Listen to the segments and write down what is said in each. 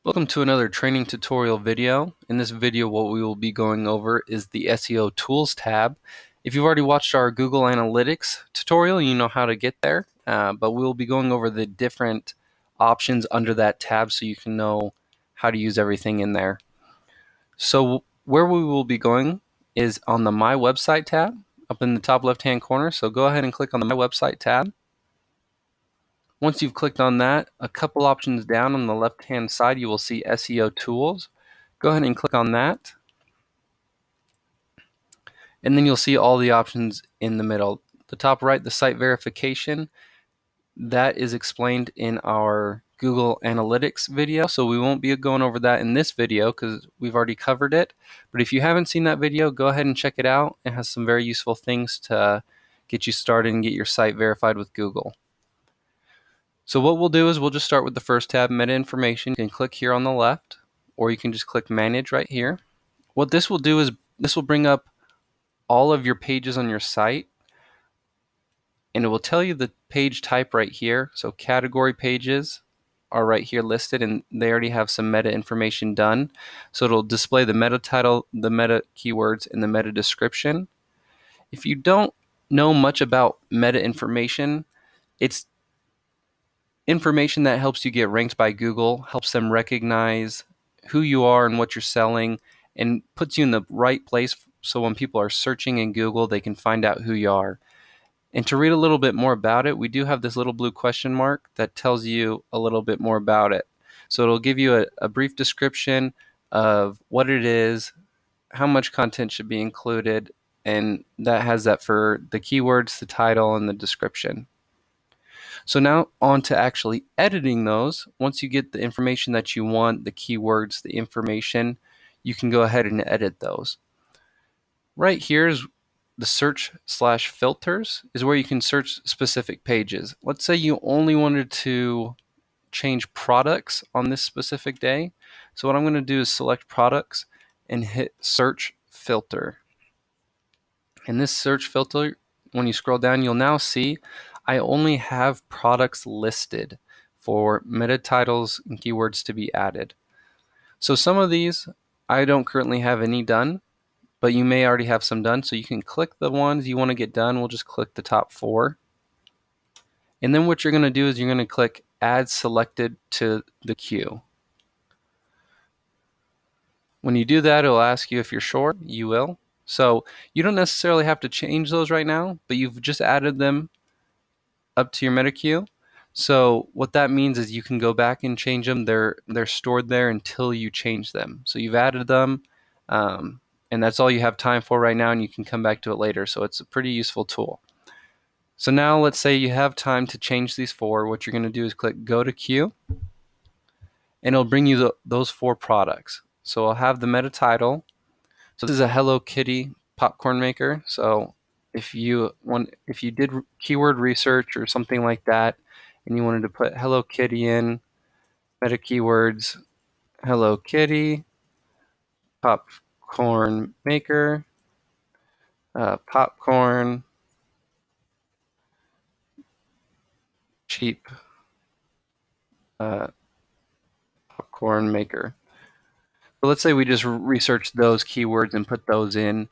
Welcome to another training tutorial video. In this video, what we will be going over is the SEO Tools tab. If you've already watched our Google Analytics tutorial, you know how to get there, but we'll be going over the different options under that tab so you can know how to use everything in there. So where we will be going is on the My Website tab up in the top left-hand corner. So go ahead and click on the My Website tab. Once you've clicked on that, a couple options down on the left-hand side, you will see SEO Tools. Go ahead and click on that. And then you'll see all the options in the middle. The top right, the site verification, that is explained in our Google Analytics video. So we won't be going over that in this video because we've already covered it. But if you haven't seen that video, go ahead and check it out. It has some very useful things to get you started and get your site verified with Google. So what we'll do is we'll just start with the first tab, Meta Information. You can click here on the left, or you can just click Manage right here. What this will do is this will bring up all of your pages on your site, and it will tell you the page type right here. So category pages are right here listed, and they already have some meta information done. So it'll display the meta title, the meta keywords, and the meta description. If you don't know much about meta information, it's information that helps you get ranked by Google, helps them recognize who you are and what you're selling, and puts you in the right place so when people are searching in Google, they can find out who you are. And to read a little bit more about it, we do have this little blue question mark that tells you a little bit more about it. So it'll give you a brief description of what it is, how much content should be included, and that has that for the keywords, the title, and the description. So now on to actually editing those. Once you get the information that you want, the keywords, the information, you can go ahead and edit those. Right here is the search/filters is where you can search specific pages. Let's say you only wanted to change products on this specific day. So what I'm going to do is select products and hit search filter. In this search filter, when you scroll down, you'll now see I only have products listed for meta titles and keywords to be added. So some of these I don't currently have any done, but you may already have some done. So you can click the ones you want to get done. We'll just click the top 4. And then what you're going to do is you're going to click Add Selected to the queue. When you do that, it'll ask you if you're sure. You will. So you don't necessarily have to change those right now, but you've just added them up to your meta queue. So what that means is you can go back and change them. They're stored there until you change them. So you've added them, and that's all you have time for right now, and you can come back to it later. So it's a pretty useful tool. So now let's say you have time to change these 4. What you're going to do is click Go to Queue, and it'll bring you those 4 products. So I'll have the meta title. So this is a Hello Kitty popcorn maker. So if you did keyword research or something like that, and you wanted to put Hello Kitty in, meta keywords, Hello Kitty, popcorn maker, popcorn, cheap popcorn maker. So let's say we just researched those keywords and put those in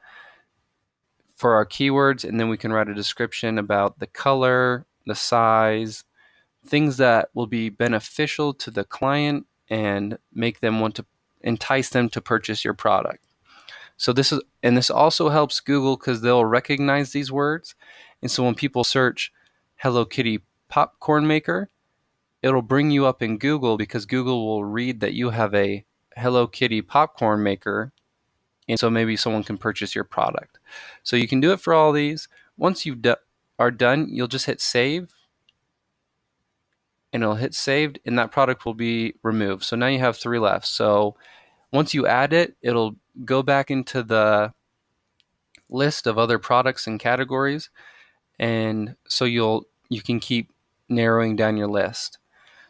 for our keywords, and then we can write a description about the color, the size, things that will be beneficial to the client and make them want to entice them to purchase your product. So this also helps Google because they'll recognize these words. And so when people search Hello Kitty popcorn maker, it'll bring you up in Google because Google will read that you have a Hello Kitty popcorn maker, and so maybe someone can purchase your product. So you can do it for all these. Once you are done, you'll just hit save, and it'll hit saved, and that product will be removed. So now you have 3 left. So once you add it, it'll go back into the list of other products and categories, and so you can keep narrowing down your list.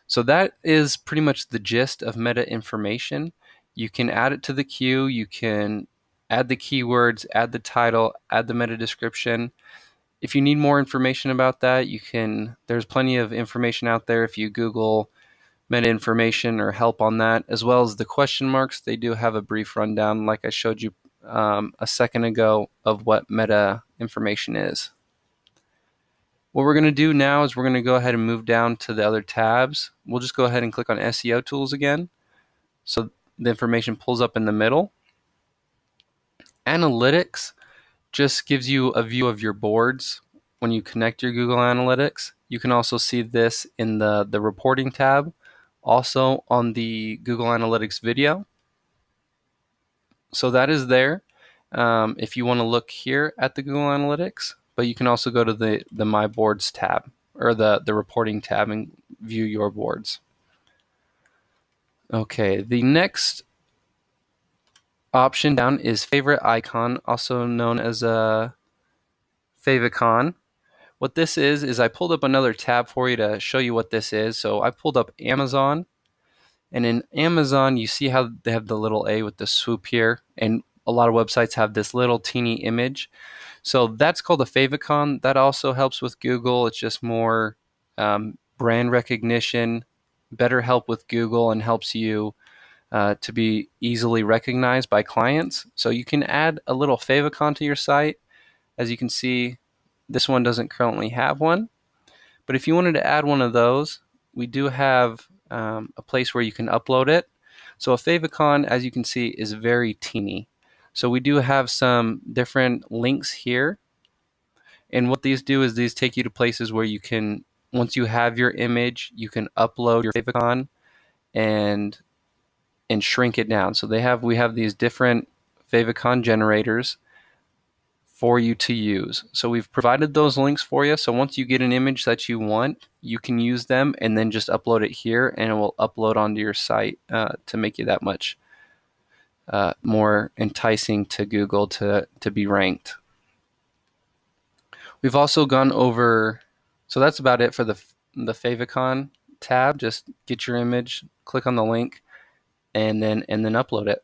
So that is pretty much the gist of meta information. You can add it to the queue, you can add the keywords, add the title, add the meta description. If you need more information about that, there's plenty of information out there. If you Google meta information or help on that, as well as the question marks. They do have a brief rundown, like I showed you a second ago, of what meta information is. What we're going to do now is we're going to go ahead and move down to the other tabs. We'll just go ahead and click on SEO tools again. So the information pulls up in the middle. Analytics just gives you a view of your boards when you connect your Google Analytics. You can also see this in the reporting tab, also on the Google Analytics video. So that is there if you want to look here at the Google Analytics, but you can also go to the My Boards tab, or the reporting tab, and view your boards. Okay, the next option down is favorite icon, also known as a favicon. What this is I pulled up another tab for you to show you what this is. So I pulled up Amazon, and in Amazon you see how they have the little A with the swoop here, and a lot of websites have this little teeny image. So that's called a favicon. That also helps with Google. It's just more brand recognition, better help with Google, and helps you to be easily recognized by clients. So you can add a little favicon to your site. As you can see, this one doesn't currently have one. But if you wanted to add one of those, we do have a place where you can upload it. So a favicon, as you can see, is very teeny. So we do have some different links here. And what these do is these take you to places where you can, once you have your image, you can upload your favicon and shrink it down. So we have these different favicon generators for you to use. So we've provided those links for you. So once you get an image that you want, you can use them and then just upload it here, and it will upload onto your site to make you that much more enticing to Google to be ranked. We've also gone over, so that's about it for the favicon tab. Just get your image, click on the link, and then upload it.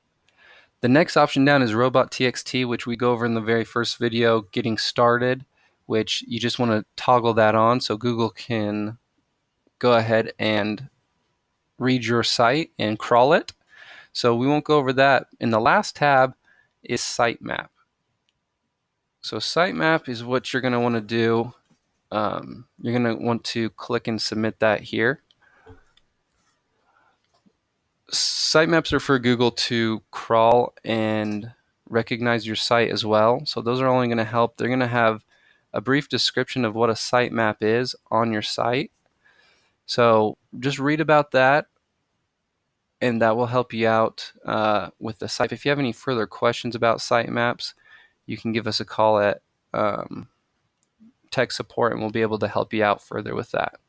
The next option down is robot.txt, which we go over in the very first video, getting started, which you just want to toggle that on so Google can go ahead and read your site and crawl it. So we won't go over that. In the last tab is sitemap. So sitemap is what you're going to want to do. You're going to want to click and submit that here. Sitemaps are for Google to crawl and recognize your site as well. So those are only going to help. They're going to have a brief description of what a sitemap is on your site. So just read about that, and that will help you out with the site. If you have any further questions about sitemaps, you can give us a call at tech support, and we'll be able to help you out further with that.